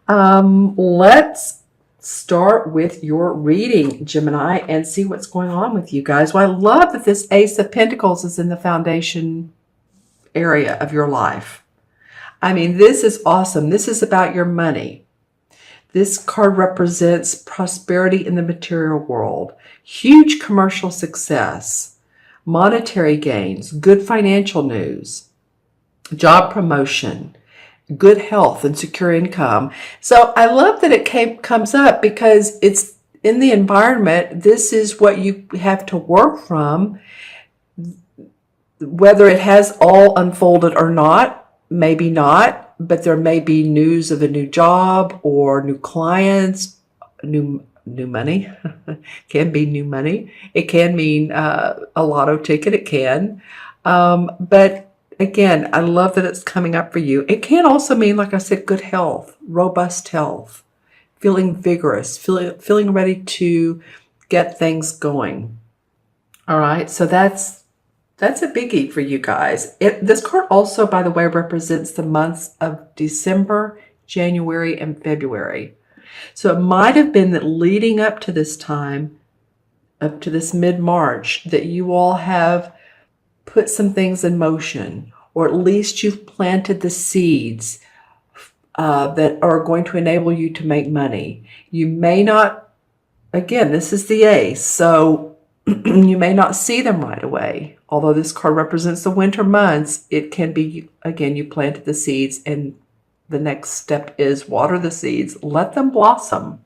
Let's start with your reading, Gemini, and see what's going on with you guys. Well, I love that this Ace of Pentacles is in the foundation area of your life. I mean, this is awesome. This is about your money. This card represents prosperity in the material world, huge commercial success, monetary gains, good financial news, job promotion, good health and secure income. So I love that it comes up because it's in the environment. This is what you have to work from. Whether it has all unfolded or not, maybe not, but there may be news of a new job or new clients, new money. Can be new money. It can mean a lotto ticket. It can. But again, I love that it's coming up for you. It can also mean, like I said, good health, robust health, feeling vigorous, feeling ready to get things going. All right, so that's a biggie for you guys. This card also, by the way, represents the months of December, January, and February. So it might have been that leading up to this time, up to this mid-March, that you all have put some things in motion, or at least you've planted the seeds that are going to enable you to make money. You may not, again, this is the Ace, so you may not see them right away. Although this card represents the winter months, it can be, again, you planted the seeds and the next step is water the seeds, let them blossom.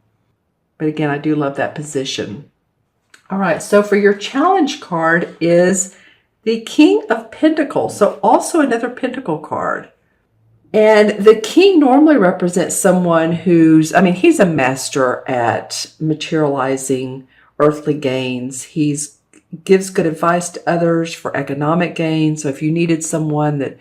But again, I do love that position. All right, so for your challenge card is the King of Pentacles, so also another Pentacle card. And the King normally represents someone who's, I mean, he's a master at materializing earthly gains. He's gives good advice to others for economic gain. So if you needed someone that,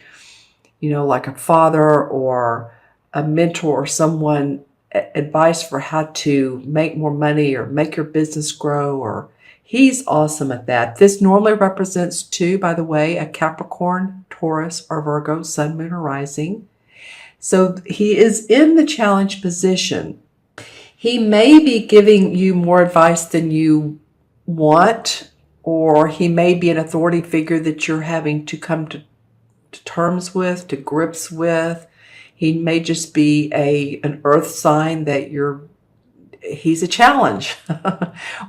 you know, like a father or a mentor or someone, advice for how to make more money or make your business grow, or he's awesome at that. This normally represents two, by the way, a Capricorn, Taurus, or Virgo, Sun, Moon, or Rising. So he is in the challenge position. He may be giving you more advice than you want, or he may be an authority figure that you're having to come to terms with, to grips with. He may just be an earth sign that he's a challenge.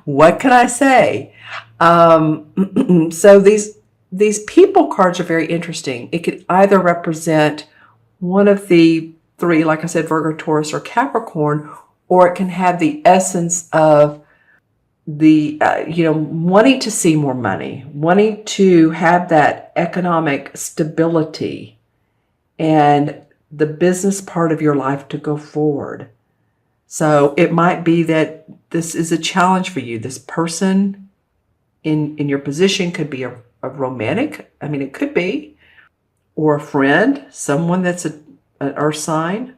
What can I say? So these people cards are very interesting. It could either represent one of the three, like I said, Virgo, Taurus, or Capricorn, or it can have the essence of the, wanting to see more money, wanting to have that economic stability and the business part of your life to go forward. So it might be that this is a challenge for you. This person in your position could be a romantic, I mean, it could be, or a friend, someone that's an earth sign,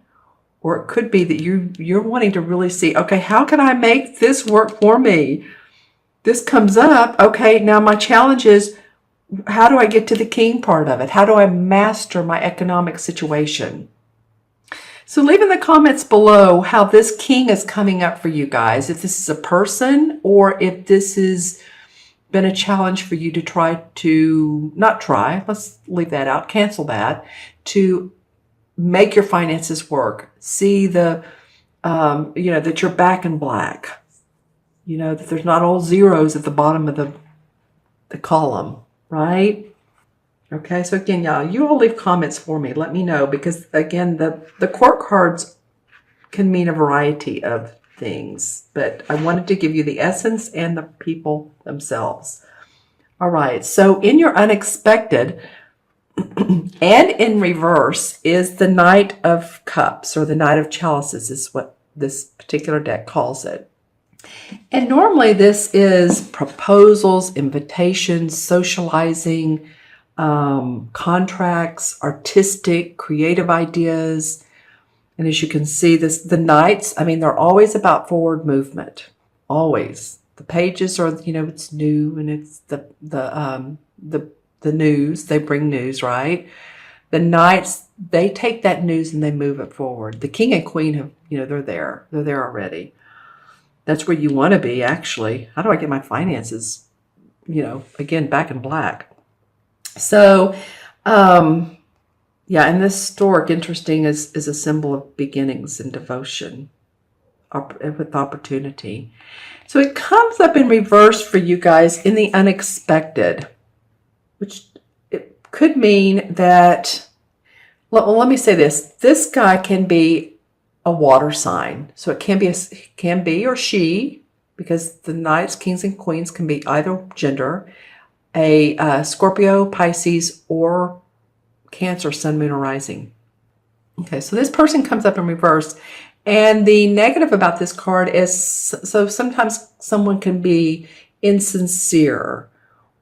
or it could be that you're wanting to really see, okay, how can I make this work for me? This comes up, okay, now my challenge is, how do I get to the king part of it? How do I master my economic situation? So leave in the comments below how this king is coming up for you guys. If this is a person, or if this has been a challenge for you to let's leave that out, cancel that, to make your finances work. See that you're back in black. That there's not all zeros at the bottom of the column, right? Okay, so again, y'all, you all leave comments for me. Let me know, because again, the court cards can mean a variety of things, but I wanted to give you the essence and the people themselves. All right, so in your unexpected and in reverse is the Knight of Cups, or the Knight of Chalices is what this particular deck calls it. And normally this is proposals, invitations, socializing, contracts, artistic, creative ideas. And as you can see, the Knights, I mean, they're always about forward movement, always. The pages are, it's new, and it's the news. They bring news, right? The Knights, they take that news and they move it forward. The King and Queen have, they're there. They're there already. That's where you want to be, actually. How do I get my finances, again, back in black? So, yeah, and this stork, interesting, is a symbol of beginnings and devotion with opportunity. So it comes up in reverse for you guys in the unexpected, which it could mean that, well, let me say this. This guy can be a water sign. So it can be or she, because the Knights, Kings, and Queens can be either gender, a Scorpio, Pisces, or Cancer, Sun, Moon, or Rising. Okay, so this person comes up in reverse. And the negative about this card is, so sometimes someone can be insincere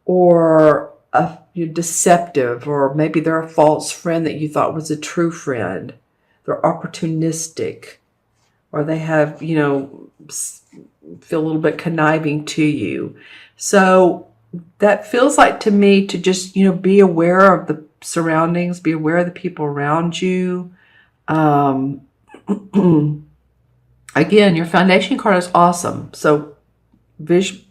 or deceptive, or maybe they're a false friend that you thought was a true friend. They're opportunistic, or they have, feel a little bit conniving to you. So that feels like to me to just, be aware of the surroundings, be aware of the people around you. Again, your foundation card is awesome. So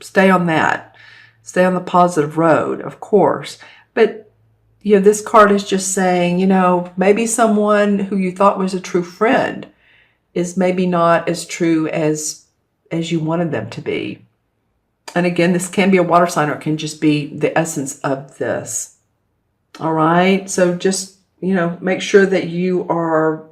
stay on that. Stay on the positive road, of course. But, this card is just saying, maybe someone who you thought was a true friend is maybe not as true as you wanted them to be. And again, this can be a water sign, or it can just be the essence of this. All right. So just, make sure that you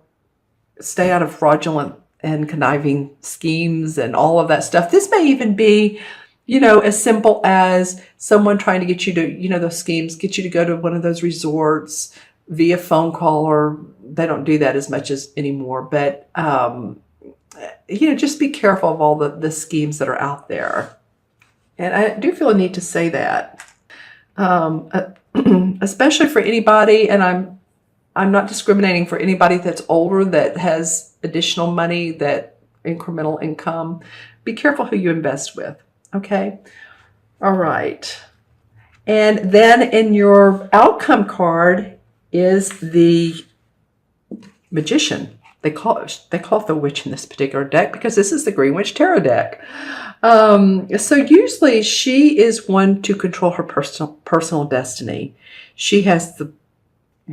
stay out of fraudulent and conniving schemes and all of that stuff. This may even be, as simple as someone trying to get you to, those schemes, get you to go to one of those resorts via phone call, or they don't do that as much as anymore. But, just be careful of all the schemes that are out there. And I do feel a need to say that, especially for anybody, and I'm not discriminating, for anybody that's older that has additional money, that incremental income. Be careful who you invest with. Okay. All right. And then in your outcome card is the Magician. They call it the Witch in this particular deck because this is the Green Witch Tarot deck. So usually she is one to control her personal destiny. She has the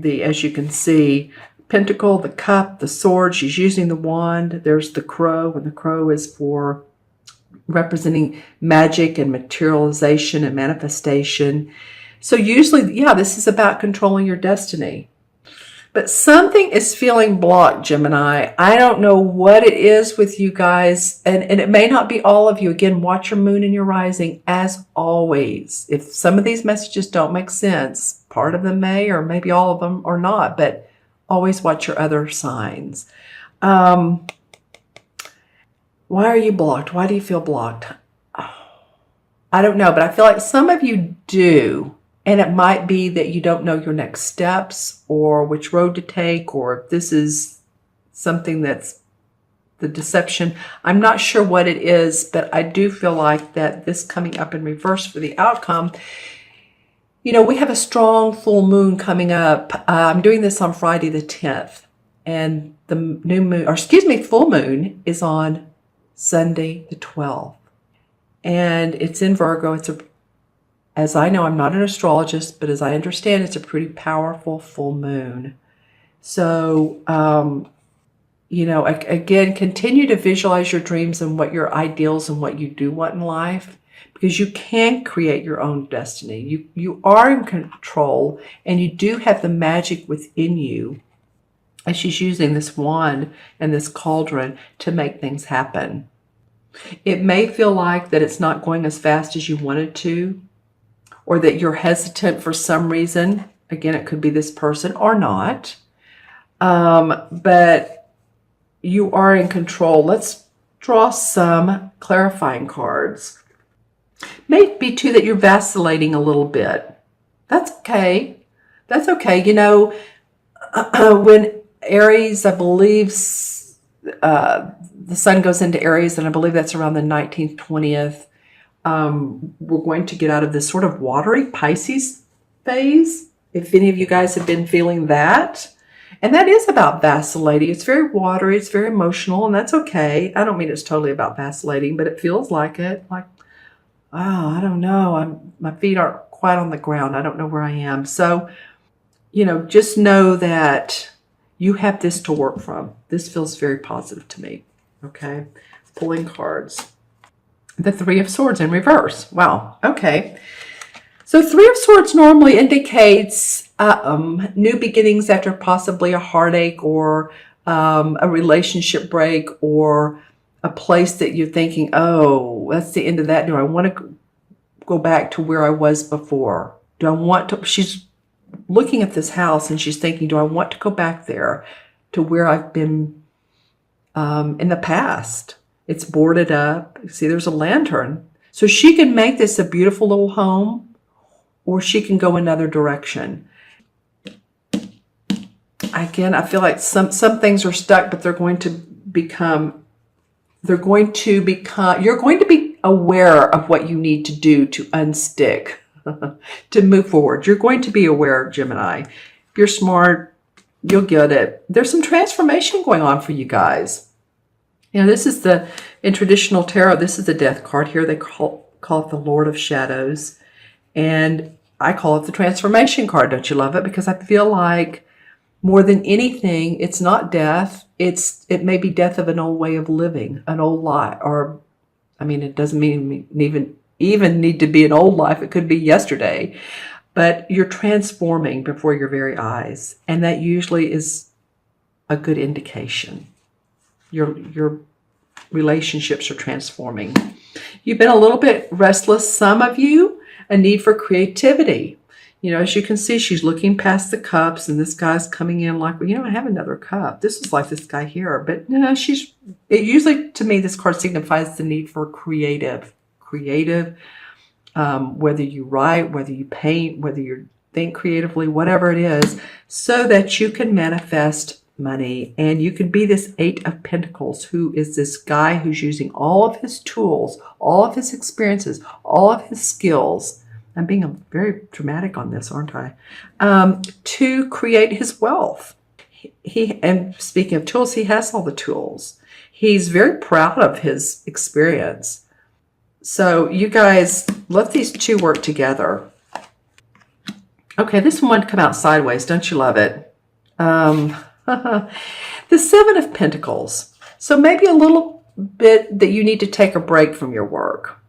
as you can see, Pentacle, the Cup, the Sword. She's using the wand. There's the Crow, and the Crow is for representing magic and materialization and manifestation. So usually, yeah, this is about controlling your destiny. But something is feeling blocked, Gemini. I don't know what it is with you guys, and it may not be all of you. Again, watch your moon and your rising, as always. If some of these messages don't make sense, part of them may, or maybe all of them, or not, but always watch your other signs. Why are you blocked? Why do you feel blocked? I don't know, but I feel like some of you do. And it might be that you don't know your next steps, or which road to take, or if this is something that's the deception. I'm not sure what it is, but I do feel like that this coming up in reverse for the outcome. We have a strong full moon coming up. I'm doing this on Friday the 10th. And the full moon is on Sunday the 12th. And it's in Virgo. As I know, I'm not an astrologist, but as I understand, it's a pretty powerful full moon. So, again, continue to visualize your dreams and what your ideals and what you do want in life, because you can create your own destiny. You are in control, and you do have the magic within you. And she's using this wand and this cauldron to make things happen. It may feel like that it's not going as fast as you wanted to, or that you're hesitant for some reason. Again, it could be this person or not. But you are in control. Let's draw some clarifying cards. May be too that you're vacillating a little bit. That's okay. That's okay. When Aries, I believe, the sun goes into Aries, and I believe that's around the 19th, 20th. We're going to get out of this sort of watery Pisces phase. If any of you guys have been feeling that, and that is about vacillating. It's very watery, it's very emotional, and that's okay. I don't mean it's totally about vacillating, but it feels like it. Like, oh, I don't know. My feet aren't quite on the ground. I don't know where I am. So, just know that you have this to work from. This feels very positive to me. Okay. Pulling cards. The Three of Swords in reverse. Wow. Okay. So Three of Swords normally indicates new beginnings after possibly a heartache or a relationship break or a place that you're thinking, oh, that's the end of that. Do I want to go back to where I was before? Do I want to? She's looking at this house and she's thinking, do I want to go back there to where I've been in the past? It's boarded up. See, there's a lantern. So she can make this a beautiful little home, or she can go another direction. Again, I feel like some things are stuck, but you're going to be aware of what you need to do to unstick, to move forward. You're going to be aware, Gemini. If you're smart, you'll get it. There's some transformation going on for you guys. This is in traditional tarot, this is the Death card here. They call it the Lord of Shadows. And I call it the transformation card. Don't you love it? Because I feel like more than anything, it's not death. It may be death of an old way of living, an old life, or it doesn't mean even need to be an old life. It could be yesterday, but you're transforming before your very eyes, and that usually is a good indication. Your relationships are transforming. You've been a little bit restless. Some of you, a need for creativity. As you can see, she's looking past the cups, and this guy's coming in like, well, I have another cup. This is like this guy here. But it usually, to me, this card signifies the need for creative, whether you write, whether you paint, whether you think creatively, whatever it is, so that you can manifest money. And you can be this Eight of Pentacles, who is this guy who's using all of his tools, all of his experiences, all of his skills. I'm being very dramatic on this, aren't I? To create his wealth. And speaking of tools, he has all the tools. He's very proud of his experience. So you guys, let these two work together. Okay, this one come out sideways. Don't you love it? The Seven of Pentacles. So maybe a little bit that you need to take a break from your work,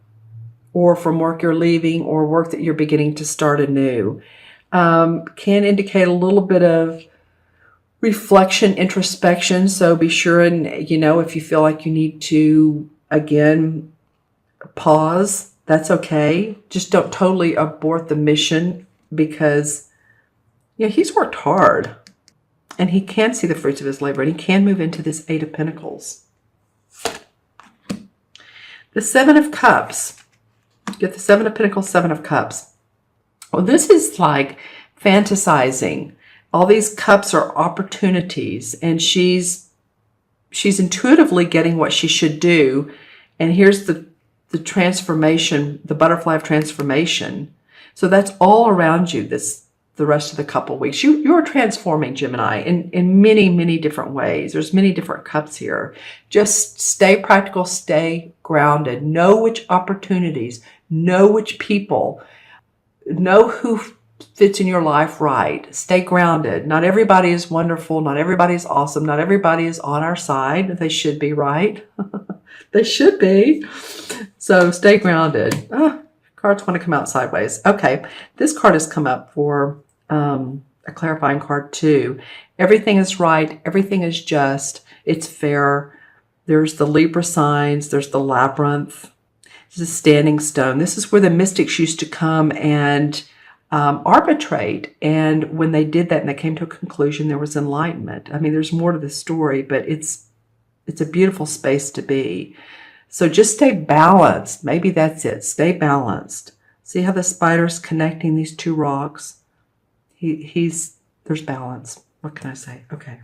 or from work you're leaving, or work that you're beginning to start anew. Can indicate a little bit of reflection, introspection. So be sure and, if you feel like you need to, again, pause, that's okay. Just don't totally abort the mission, because, he's worked hard. And he can see the fruits of his labor, and he can move into this Eight of Pentacles. The Seven of Cups. Get the Seven of Pentacles, Seven of Cups. Well, this is like fantasizing. All these cups are opportunities, and she's intuitively getting what she should do. And here's the transformation, the butterfly of transformation. So that's all around you the rest of the couple weeks. You're transforming, Gemini, in many, many different ways. There's many different cups here. Just stay practical, stay grounded. Know which opportunities, know which people, know who fits in your life right. Stay grounded. Not everybody is wonderful. Not everybody is awesome. Not everybody is on our side. They should be, right? They should be. So stay grounded. Cards want to come out sideways. Okay, this card has come up for a clarifying card too. Everything is right. Everything is just. It's fair. There's the Libra signs. There's the labyrinth. This is a standing stone. This is where the mystics used to come and arbitrate. And when they did that and they came to a conclusion, there was enlightenment. There's more to the story, but it's a beautiful space to be. So just stay balanced. Maybe that's it. Stay balanced. See how the spider's connecting these two rocks? There's balance. What can I say? Okay.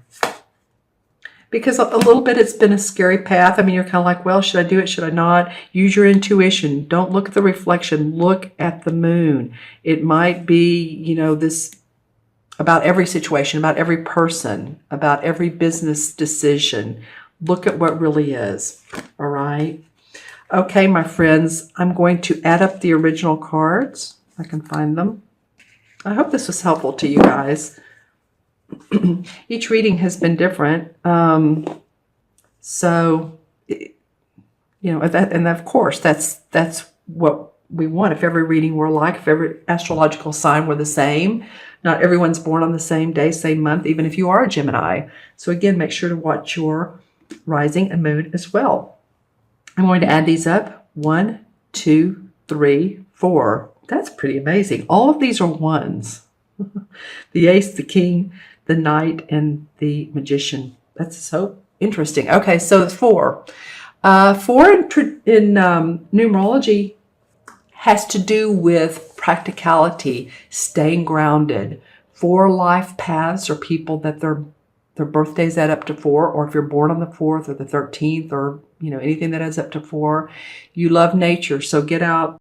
Because a little bit it's been a scary path. You're kind of like, well, should I do it? Should I not? Use your intuition. Don't look at the reflection. Look at the moon. It might be, this about every situation, about every person, about every business decision. Look at what really is. All right. Okay, my friends, I'm going to add up the original cards. I can find them. I hope this was helpful to you guys. Each reading has been different. So, you know, and of course, that's what we want. If every reading were alike, if every astrological sign were the same, not everyone's born on the same day, same month, even if you are a Gemini. So again, make sure to watch your rising and moon as well. I'm going to add these up. 1, 2, 3, 4. That's pretty amazing. All of these are ones. The ace, the king, the knight, and the magician. That's so interesting. Okay, so it's 4. 4 in numerology has to do with practicality, staying grounded. 4 life paths are people that their birthdays add up to 4, or if you're born on the 4th or the 13th, or you know, anything that adds up to 4. You love nature, so get out